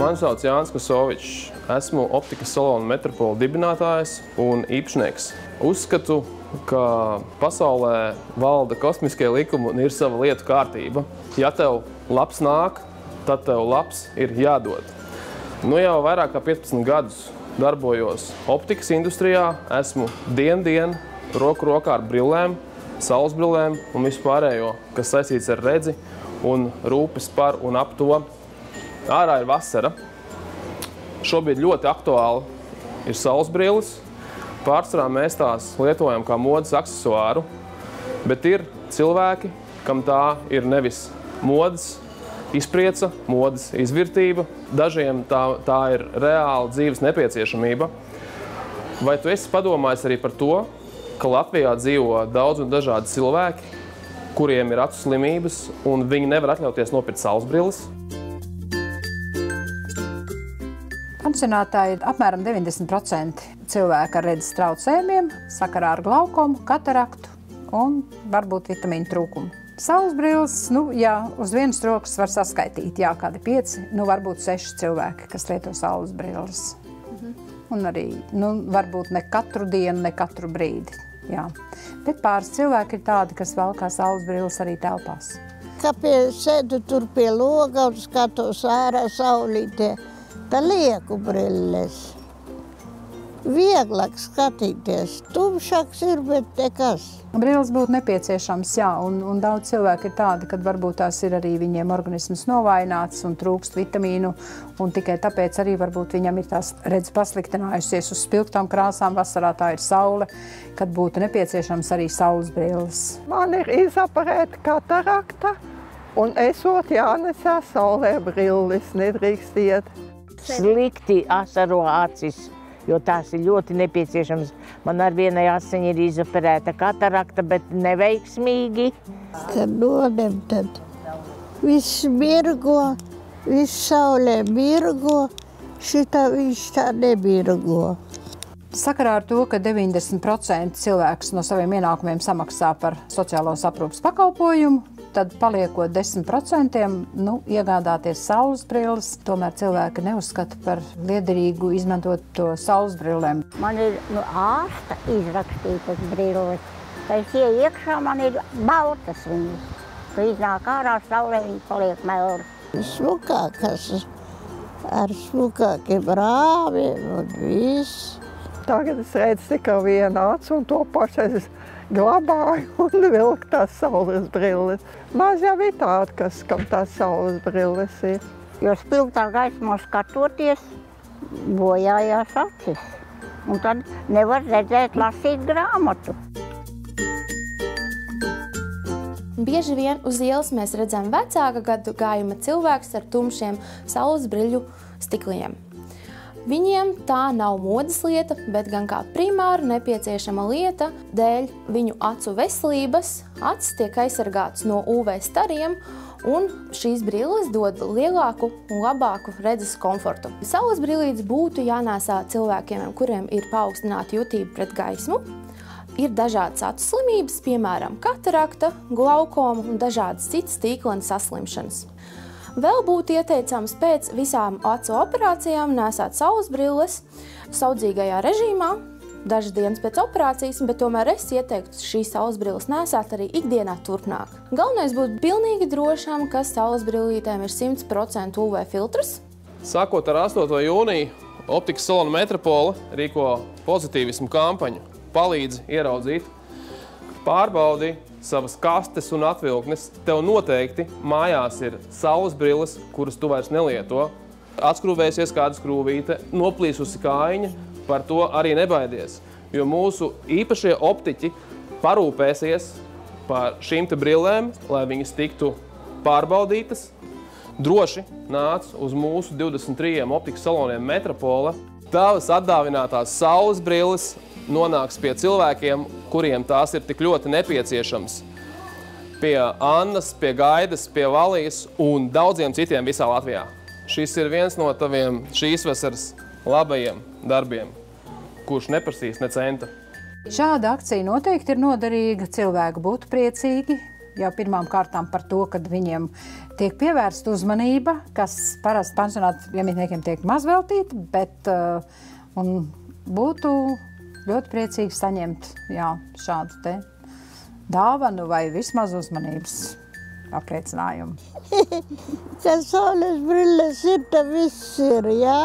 Mani sauc Jānis Kosovičs. Esmu optikas salona Metropola dibinātājs un īpašnieks. Uzskatu, ka pasaulē valda kosmiskie likumi un ir sava lietu kārtība. Ja tev labs nāk, tad tev labs ir jādod. Nu jau vairāk kā 15 gadus darbojos optikas industrijā. Esmu dienu roku rokā ar brillēm, saules brillēm un vispārējo, kas saistīts ar redzi un rūpes par un ap to. Ārā ir vasara. Šobrīd ļoti aktuāli ir saules brilles. Pārsvarā mēs tās lietojam kā modes aksesuāru, bet ir cilvēki, kam tā ir nevis modes izprieca, modes izvirtība. Dažiem tā ir reāla dzīves nepieciešamība. Vai tu esi padomājis arī par to, ka Latvijā dzīvo daudz un dažādi cilvēki, kuriem ir acu slimības, un viņi nevar atļauties nopirkt saules brilles? Pansionātā ir apmēram 90% cilvēku ar redzes traucējumiem, sakarā ar glaukomu, kataraktu un varbūt vitamīnu trūkumu. Saules brilles, uz vienas rokas var saskaitīt, kādi 5, varbūt 6 cilvēki, kas lieto saules brilles. Un arī, varbūt ne katru dienu, ne katru brīdi. Jā. Bet pāris cilvēki ir tādi, kas valkā saules brilles arī telpās. Kāpēc sēdu tur pie loga un skatos ārā saulītē? Tā lieku brilles. Vieglāk skatīties. Tumšāks ir, bet nekas. Brilles būtu nepieciešams, un daudz cilvēku ir tādi, kad varbūt tās ir arī viņiem organisms novājināts un trūkst vitamīnu, un tikai tāpēc arī varbūt viņam ir tās redzes pasliktinājusies uz spilgtām krāsām. Vasarā tā ir saule, kad būtu nepieciešams arī saules brilles. Man ir izoperēta katarakta, un esot jānesā saulē brilles, nedrīkst iet. Slikti asaro acis, jo tās ir ļoti nepieciešams. Man ar vienai asiņai ir izoperēta katarakta, bet neveiksmīgi. Kad nodem, tad viss mirgo, viss saulē mirgo, šitā viņš tā nemirgo. Sakarā ar to, ka 90% cilvēks no saviem ienākumiem samaksā par sociālos aprūpes pakalpojumu, tad paliekot 10%, iegādāties saules brilles, tomēr cilvēki neuzskata par liederīgu izmantot to saules brillēm. Man ir ārsta izrakstītas brilles. Kad es ieju iekšā, man ir baltas viņas. Kad iznāk ārā saulē, viņi paliek melri. Smukākas ar smukākiem rāviem un viss. Tagad es redzu tikai vienu acu, un to pašu es glabāju un vilku tās saules brilles. Maz jau ir tādi, kam tās saules brilles ir. Jo spilgtā gaismā skatoties, bojājās acis. Un tad nevar redzēt, lasīt grāmatu. Bieži vien uz ielas mēs redzam vecāka gadu gājuma cilvēks ar tumšiem saules briļu stikliem. Viņiem tā nav modes lieta, bet gan kā primāra nepieciešama lieta dēļ viņu acu veselības. Acis tiek aizsargāts no UV stariem, un šīs brilles dod lielāku un labāku redzes komfortu. Saules brillītes būtu jānēsā cilvēkiem, kuriem ir paaugstināta jutība pret gaismu. Ir dažādas acu slimības, piemēram, katarakta, glaukoma un dažādas citas tīklena saslimšanas. Vēl būtu ieteicams pēc visām acu operācijām nēsāt saules brilles saudzīgajā režīmā, dažas dienas pēc operācijas, bet tomēr es ieteiktu šīs saules brilles nēsāt arī ikdienā turpmāk. Galvenais būtu pilnīgi drošam, ka saules brillītēm ir 100% UV filtrs. Sākot ar 8. jūniju, optikas salona Metropola rīko pozitīvismu kampaņu. Palīdzi ieraudzīt, pārbaudi savas kastes un atvilknes. Tev noteikti mājās ir saules brilles, kuras tu vairs nelieto. Atskrūvēsies kāda skrūvīte, noplīsusi kājiņa, par to arī nebaidies. Jo mūsu īpašie optiķi parūpēsies par šīm te brillēm, lai viņas tiktu pārbaudītas. Droši nāc uz mūsu 23 optikas saloniem Metropola. Tavas atdāvinātās saules brilles nonāks pie cilvēkiem, kuriem tās ir tik ļoti nepieciešams. Pie Annas, pie Gaidas, pie Valijas un daudziem citiem visā Latvijā. Šis ir viens no taviem šīs vasaras labajiem darbiem, kurš neprasīs ne centa. Šāda akcija noteikti ir noderīga, cilvēki būtu priecīgi, jau pirmām kārtām par to, kad viņiem tiek pievērsta uzmanība, kas parasti pansionātu iemītniekiem tiek maz veltīta, bet un būtu ļoti priecīgi saņemt šādu te dāvanu vai vismaz uzmanības apliecinājumu. Kad saules brilles ir, tad viss ir, jā?